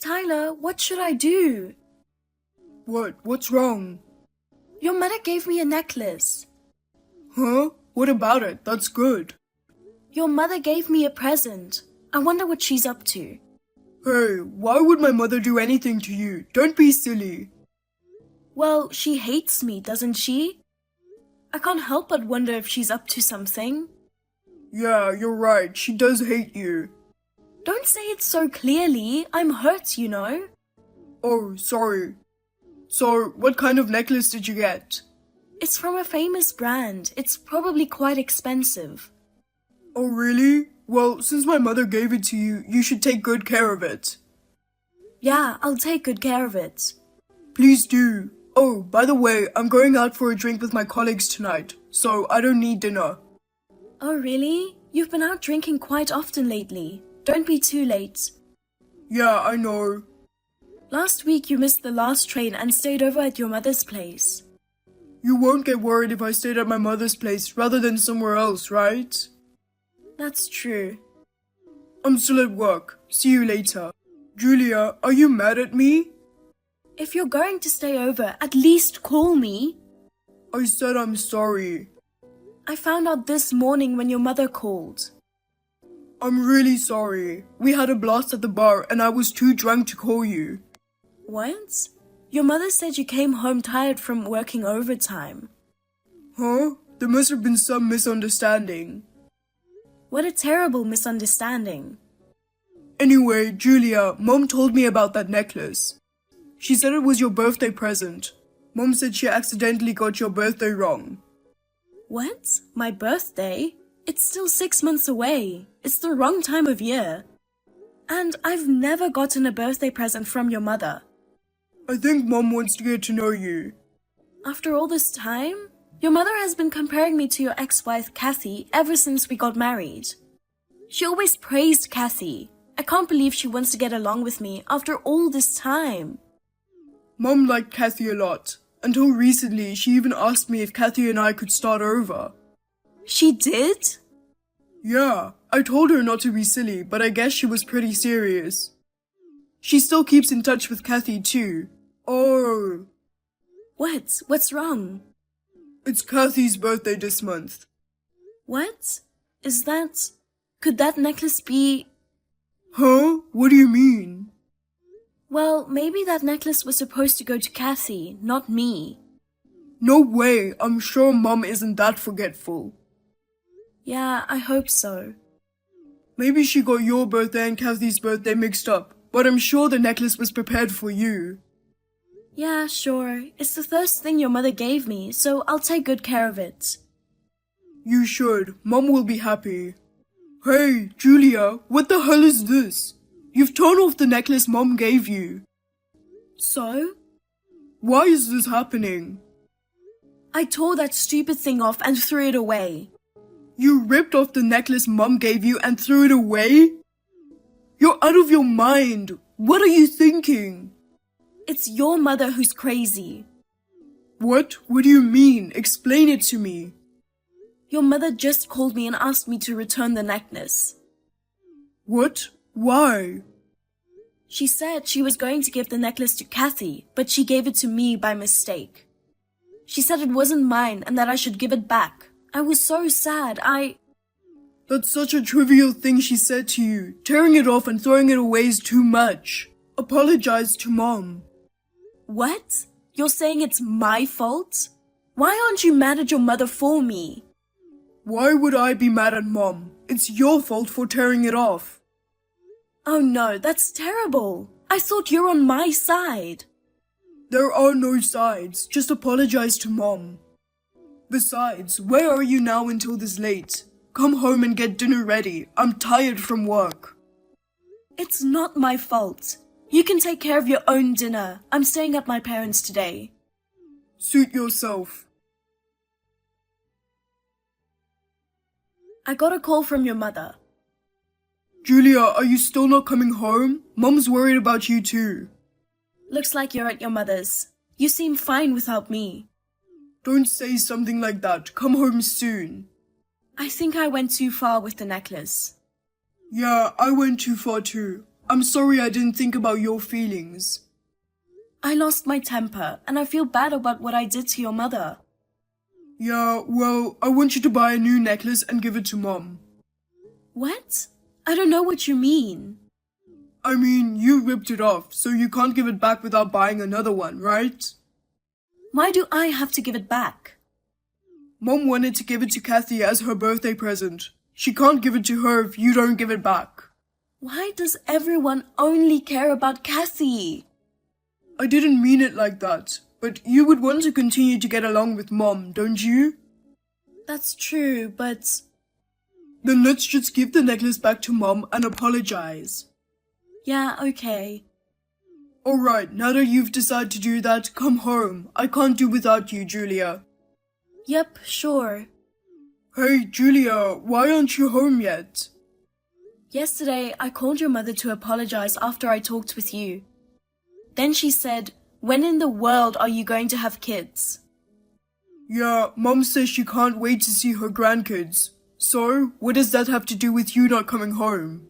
Tyler, what should I do? What? What's wrong? Your mother gave me a necklace. Huh? What about it? That's good. Your mother gave me a present. I wonder what she's up to. Hey, why would my mother do anything to you? Don't be silly. Well, she hates me, doesn't she? I can't help but wonder if she's up to something. Yeah, you're right. She does hate you. Don't say it so clearly. I'm hurt, you know. Oh, sorry. So, what kind of necklace did you get? It's from a famous brand. It's probably quite expensive. Oh, really? Well, since my mother gave it to you, you should take good care of it. Yeah, I'll take good care of it. Please do. Oh, by the way, I'm going out for a drink with my colleagues tonight, so I don't need dinner. Oh, really? You've been out drinking quite often lately. Don't be too late. Yeah, I know. Last week you missed the last train and stayed over at your mother's place. You won't get worried if I stayed at my mother's place rather than somewhere else, right? That's true. I'm still at work. See you later. Julia, are you mad at me? If you're going to stay over, at least call me. I said I'm sorry. I found out this morning when your mother called. I'm really sorry. We had a blast at the bar and I was too drunk to call you. What? Your mother said you came home tired from working overtime. Huh? There must have been some misunderstanding. What a terrible misunderstanding. Anyway, Julia, Mom told me about that necklace. She said it was your birthday present. Mom said she accidentally got your birthday wrong. What? My birthday? It's still 6 months away. It's the wrong time of year. And I've never gotten a birthday present from your mother. I think Mom wants to get to know you. After all this time, your mother has been comparing me to your ex-wife Kathy ever since we got married. She always praised Kathy. I can't believe she wants to get along with me after all this time. Mom liked Kathy a lot. Until recently, she even asked me if Kathy and I could start over. She did? Yeah, I told her not to be silly, but I guess she was pretty serious. She still keeps in touch with Kathy too. Oh. What? What's wrong? It's Kathy's birthday this month. What? Is that... Could that necklace be... Huh? What do you mean? Well, maybe that necklace was supposed to go to Kathy, not me. No way, I'm sure Mom isn't that forgetful. Yeah, I hope so. Maybe she got your birthday and Kathy's birthday mixed up, but I'm sure the necklace was prepared for you. Yeah, sure. It's the first thing your mother gave me, so I'll take good care of it. You should. Mom will be happy. Hey, Julia, what the hell is this? You've torn off the necklace Mom gave you. So? Why is this happening? I tore that stupid thing off and threw it away. You ripped off the necklace Mom gave you and threw it away? You're out of your mind. What are you thinking? It's your mother who's crazy. What? What do you mean? Explain it to me. Your mother just called me and asked me to return the necklace. What? Why? She said she was going to give the necklace to Kathy, but she gave it to me by mistake. She said it wasn't mine and that I should give it back. I was so sad. That's such a trivial thing she said to you. Tearing it off and throwing it away is too much. Apologize to Mom. What? You're saying it's my fault? Why aren't you mad at your mother for me? Why would I be mad at Mom? It's your fault for tearing it off. Oh no, that's terrible. I thought you're on my side. There are no sides. Just apologize to Mom. Besides, where are you now until this late? Come home and get dinner ready. I'm tired from work. It's not my fault. You can take care of your own dinner. I'm staying at my parents' today. Suit yourself. I got a call from your mother. Julia, are you still not coming home? Mom's worried about you too. Looks like you're at your mother's. You seem fine without me. Don't say something like that. Come home soon. I think I went too far with the necklace. Yeah, I went too far too. I'm sorry I didn't think about your feelings. I lost my temper, and I feel bad about what I did to your mother. Yeah, well, I want you to buy a new necklace and give it to Mom. What? I don't know what you mean. I mean, you ripped it off, so you can't give it back without buying another one, right? Why do I have to give it back? Mom wanted to give it to Kathy as her birthday present. She can't give it to her if you don't give it back. Why does everyone only care about Kathy? I didn't mean it like that, but you would want to continue to get along with Mom, don't you? That's true, but... Then let's just give the necklace back to Mom and apologize. Yeah, okay. Alright, now that you've decided to do that, come home. I can't do without you, Julia. Yep, sure. Hey, Julia, why aren't you home yet? Yesterday, I called your mother to apologize after I talked with you. Then she said, when in the world are you going to have kids? Yeah, Mom says she can't wait to see her grandkids. So, what does that have to do with you not coming home?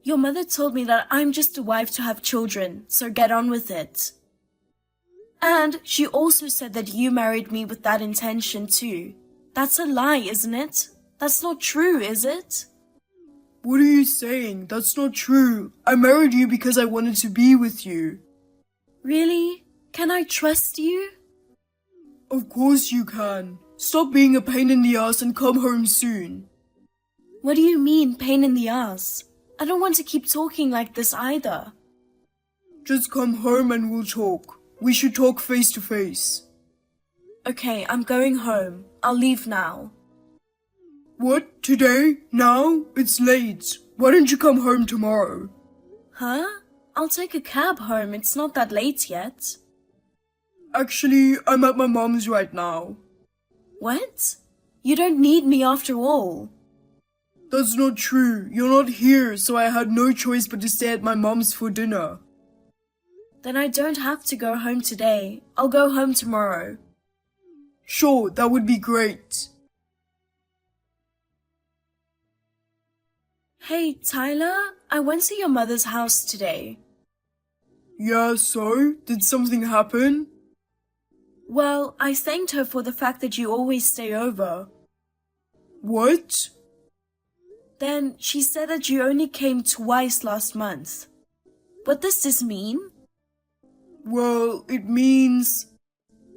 Your mother told me that I'm just a wife to have children, so get on with it. And she also said that you married me with that intention too. That's a lie, isn't it? That's not true, is it? What are you saying? That's not true. I married you because I wanted to be with you. Really? Can I trust you? Of course you can. Stop being a pain in the ass and come home soon. What do you mean, pain in the ass? I don't want to keep talking like this either. Just come home and we'll talk. We should talk face to face. Okay, I'm going home. I'll leave now. What? Today? Now? It's late. Why don't you come home tomorrow? Huh? I'll take a cab home. It's not that late yet. Actually, I'm at my mom's right now. What? You don't need me after all. That's not true. You're not here, so I had no choice but to stay at my mom's for dinner. Then I don't have to go home today. I'll go home tomorrow. Sure, that would be great. Hey, Tyler, I went to your mother's house today. Yeah, so? Did something happen? Well, I thanked her for the fact that you always stay over. What? Then she said that you only came twice last month. What does this mean? Well, it means...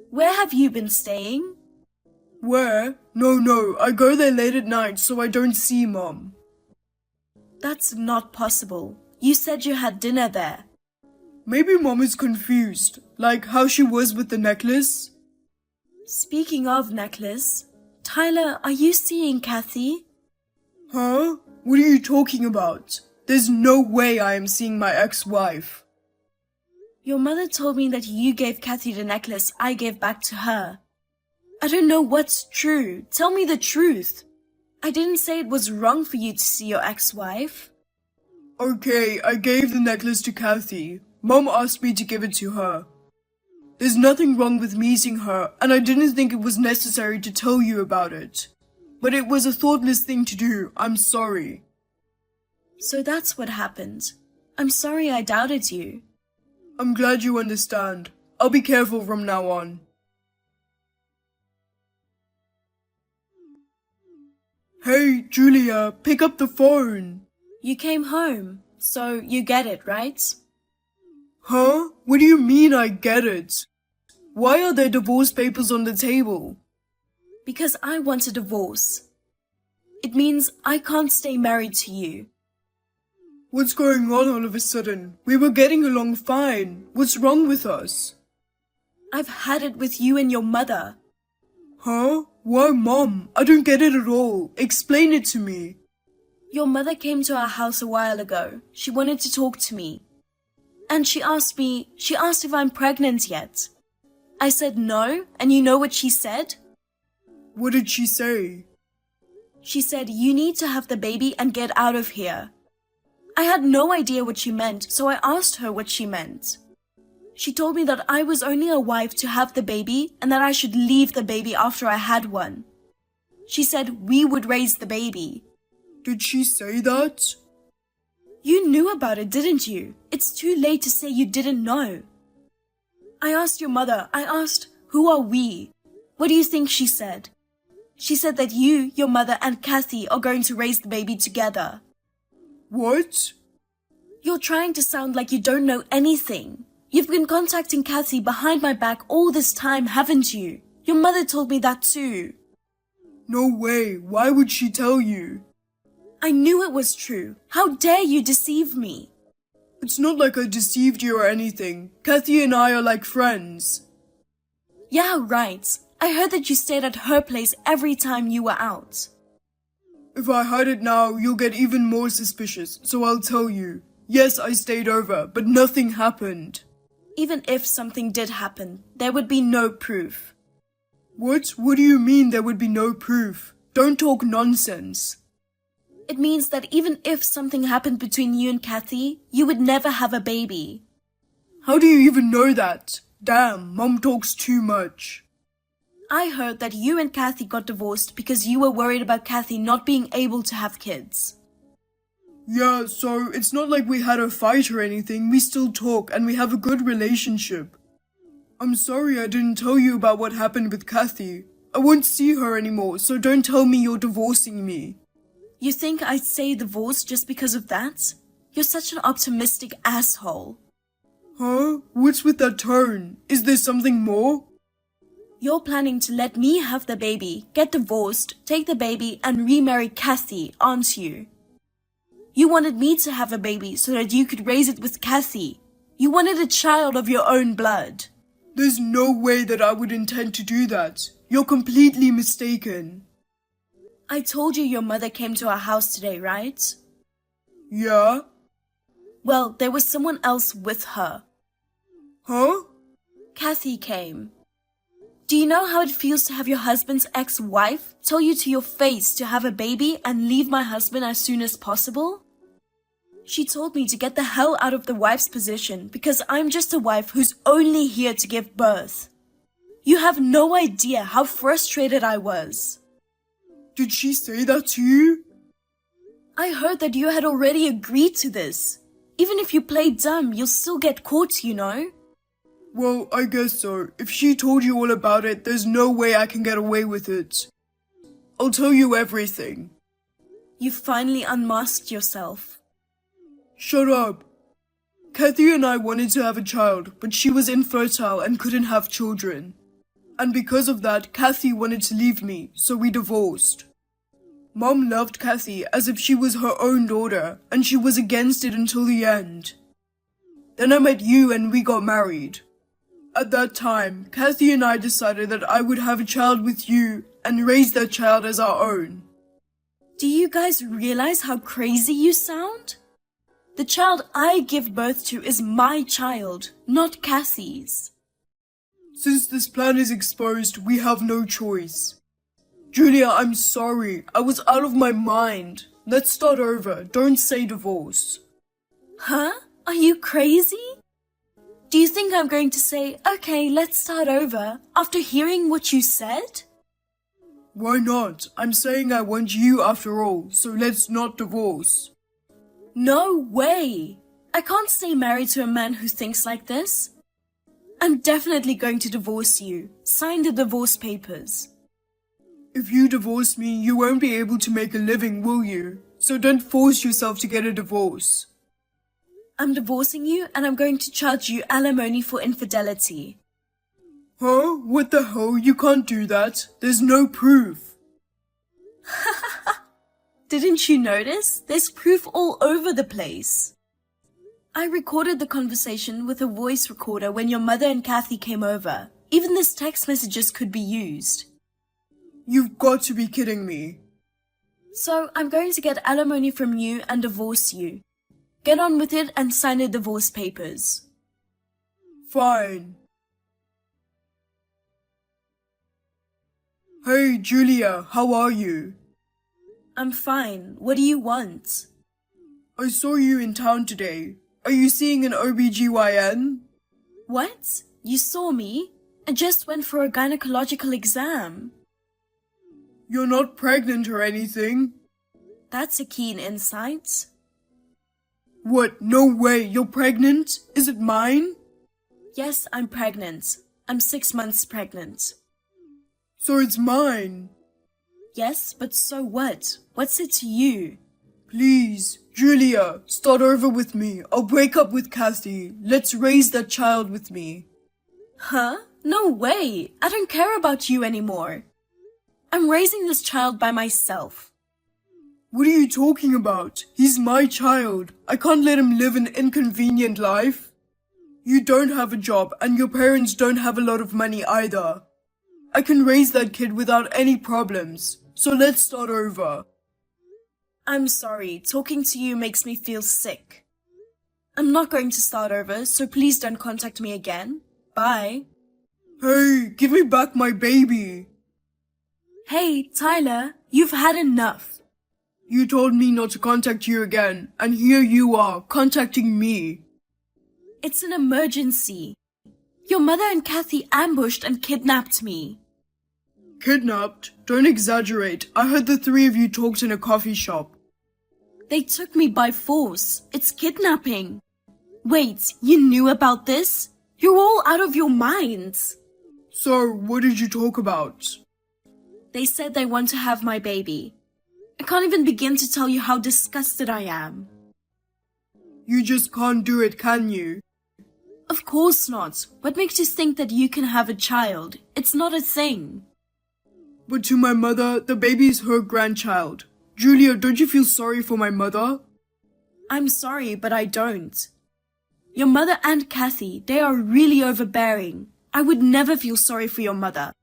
Where have you been staying? Where? No, I go there late at night so I don't see Mom. That's not possible. You said you had dinner there. Maybe Mom is confused, like how she was with the necklace. Speaking of necklace, Tyler, are you seeing Kathy? Huh? What are you talking about? There's no way I am seeing my ex-wife. Your mother told me that you gave Kathy the necklace I gave back to her. I don't know what's true. Tell me the truth. I didn't say it was wrong for you to see your ex-wife. Okay, I gave the necklace to Kathy. Mom asked me to give it to her. There's nothing wrong with meeting her, and I didn't think it was necessary to tell you about it. But it was a thoughtless thing to do. I'm sorry. So that's what happened. I'm sorry I doubted you. I'm glad you understand. I'll be careful from now on. Hey, Julia, pick up the phone. You came home, so you get it, right? Huh? What do you mean I get it? Why are there divorce papers on the table? Because I want a divorce. It means I can't stay married to you. What's going on all of a sudden? We were getting along fine. What's wrong with us? I've had it with you and your mother. Huh? Why, Mom? I don't get it at all. Explain it to me. Your mother came to our house a while ago. She wanted to talk to me. And she asked if I'm pregnant yet. I said no, and you know what she said? What did she say? She said, you need to have the baby and get out of here. I had no idea what she meant, so I asked her what she meant. She told me that I was only a wife to have the baby and that I should leave the baby after I had one. She said we would raise the baby. Did she say that? You knew about it, didn't you? It's too late to say you didn't know. I asked your mother, who are we? What do you think she said? She said that you, your mother, and Kathy are going to raise the baby together. What? You're trying to sound like you don't know anything. You've been contacting Kathy behind my back all this time, haven't you? Your mother told me that too. No way. Why would she tell you? I knew it was true. How dare you deceive me? It's not like I deceived you or anything. Kathy and I are like friends. Yeah, right. I heard that you stayed at her place every time you were out. If I hide it now, you'll get even more suspicious, so I'll tell you. Yes, I stayed over, but nothing happened. Even if something did happen, there would be no proof. What? What do you mean there would be no proof? Don't talk nonsense. It means that even if something happened between you and Kathy, you would never have a baby. How do you even know that? Damn, Mom talks too much. I heard that you and Kathy got divorced because you were worried about Kathy not being able to have kids. Yeah, so it's not like we had a fight or anything. We still talk and we have a good relationship. I'm sorry I didn't tell you about what happened with Kathy. I won't see her anymore, so don't tell me you're divorcing me. You think I'd say divorce just because of that? You're such an optimistic asshole. Huh? What's with that tone? Is there something more? You're planning to let me have the baby, get divorced, take the baby, and remarry Kathy, aren't you? You wanted me to have a baby so that you could raise it with Kathy. You wanted a child of your own blood. There's no way that I would intend to do that. You're completely mistaken. I told you your mother came to our house today, right? Yeah? Well, there was someone else with her. Huh? Kathy came. Do you know how it feels to have your husband's ex-wife tell you to your face to have a baby and leave my husband as soon as possible? She told me to get the hell out of the wife's position because I'm just a wife who's only here to give birth. You have no idea how frustrated I was. Did she say that to you? I heard that you had already agreed to this. Even if you play dumb, you'll still get caught, you know? Well, I guess so. If she told you all about it, there's no way I can get away with it. I'll tell you everything. You finally unmasked yourself. Shut up. Kathy and I wanted to have a child, but she was infertile and couldn't have children. And because of that, Kathy wanted to leave me, so we divorced. Mom loved Kathy as if she was her own daughter, and she was against it until the end. Then I met you and we got married. At that time, Kathy and I decided that I would have a child with you and raise that child as our own. Do you guys realize how crazy you sound? The child I give birth to is my child, not Kathy's. Since this plan is exposed, we have no choice. Julia, I'm sorry. I was out of my mind. Let's start over. Don't say divorce. Huh? Are you crazy? Do you think I'm going to say, okay, let's start over, after hearing what you said? Why not? I'm saying I want you after all, so let's not divorce. No way! I can't stay married to a man who thinks like this. I'm definitely going to divorce you. Sign the divorce papers. If you divorce me, you won't be able to make a living, will you? So don't force yourself to get a divorce. I'm divorcing you and I'm going to charge you alimony for infidelity. Huh? What the hell? You can't do that. There's no proof. Didn't you notice? There's proof all over the place. I recorded the conversation with a voice recorder when your mother and Kathy came over. Even this text messages could be used. You've got to be kidding me. So I'm going to get alimony from you and divorce you. Get on with it and sign the divorce papers. Fine. Hey, Julia, how are you? I'm fine. What do you want? I saw you in town today. Are you seeing an OBGYN? What? You saw me? I just went for a gynecological exam. You're not pregnant or anything? That's a keen insight. What? No way, you're pregnant? Is it mine? Yes, I'm pregnant. I'm 6 months pregnant. So it's mine. Yes, but so what? What's it to you? Please, Julia, start over with me. I'll break up with Kathy. Let's raise that child with me. Huh? No way! I don't care about you anymore. I'm raising this child by myself. What are you talking about? He's my child. I can't let him live an inconvenient life. You don't have a job and your parents don't have a lot of money either. I can raise that kid without any problems. So let's start over. I'm sorry, talking to you makes me feel sick. I'm not going to start over, so please don't contact me again. Bye. Hey, give me back my baby. Hey, Tyler, you've had enough. You told me not to contact you again, and here you are, contacting me. It's an emergency. Your mother and Kathy ambushed and kidnapped me. Kidnapped? Don't exaggerate. I heard the three of you talked in a coffee shop. They took me by force. It's kidnapping. Wait, you knew about this? You're all out of your minds. So, what did you talk about? They said they want to have my baby. I can't even begin to tell you how disgusted I am. You just can't do it, can you? Of course not. What makes you think that you can have a child? It's not a thing. But to my mother, the baby is her grandchild. Julia, don't you feel sorry for my mother? I'm sorry, but I don't. Your mother and Kathy, they are really overbearing. I would never feel sorry for your mother.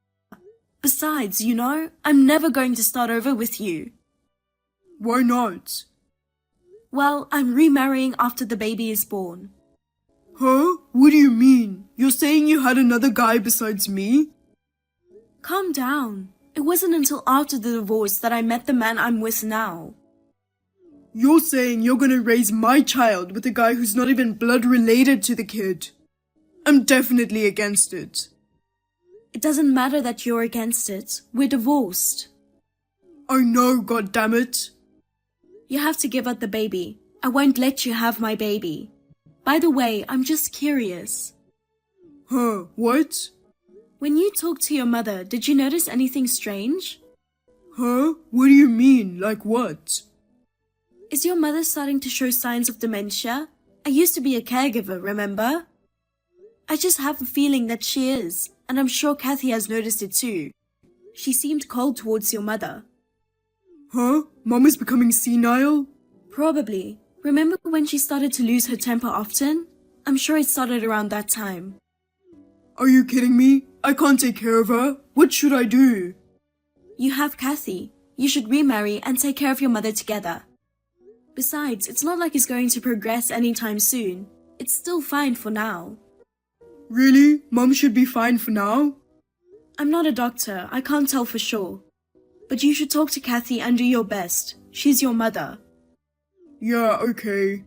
Besides, you know, I'm never going to start over with you. Why not? Well, I'm remarrying after the baby is born. Huh? What do you mean? You're saying you had another guy besides me? Calm down. It wasn't until after the divorce that I met the man I'm with now. You're saying you're gonna raise my child with a guy who's not even blood related to the kid. I'm definitely against it. It doesn't matter that you're against it. We're divorced. I know, goddammit. You have to give up the baby. I won't let you have my baby. By the way, I'm just curious. Huh, what? When you talked to your mother, did you notice anything strange? Huh? What do you mean? Like what? Is your mother starting to show signs of dementia? I used to be a caregiver, remember? I just have a feeling that she is, and I'm sure Kathy has noticed it too. She seemed cold towards your mother. Huh? Mom is becoming senile? Probably. Remember when she started to lose her temper often? I'm sure it started around that time. Are you kidding me? I can't take care of her. What should I do? You have Kathy. You should remarry and take care of your mother together. Besides, it's not like it's going to progress anytime soon. It's still fine for now. Really? Mom should be fine for now? I'm not a doctor. I can't tell for sure. But you should talk to Kathy and do your best. She's your mother. Yeah, okay.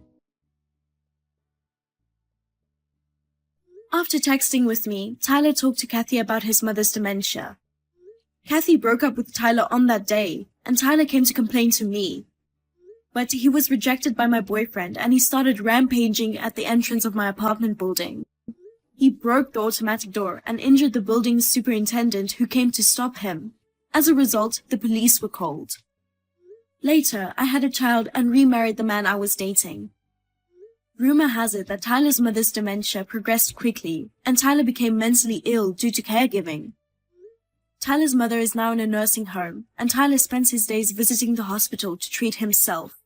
After texting with me, Tyler talked to Kathy about his mother's dementia. Kathy broke up with Tyler on that day, and Tyler came to complain to me. But he was rejected by my boyfriend, and he started rampaging at the entrance of my apartment building. He broke the automatic door and injured the building's superintendent, who came to stop him. As a result, the police were called. Later, I had a child and remarried the man I was dating. Rumor has it that Tyler's mother's dementia progressed quickly, and Tyler became mentally ill due to caregiving. Tyler's mother is now in a nursing home, and Tyler spends his days visiting the hospital to treat himself.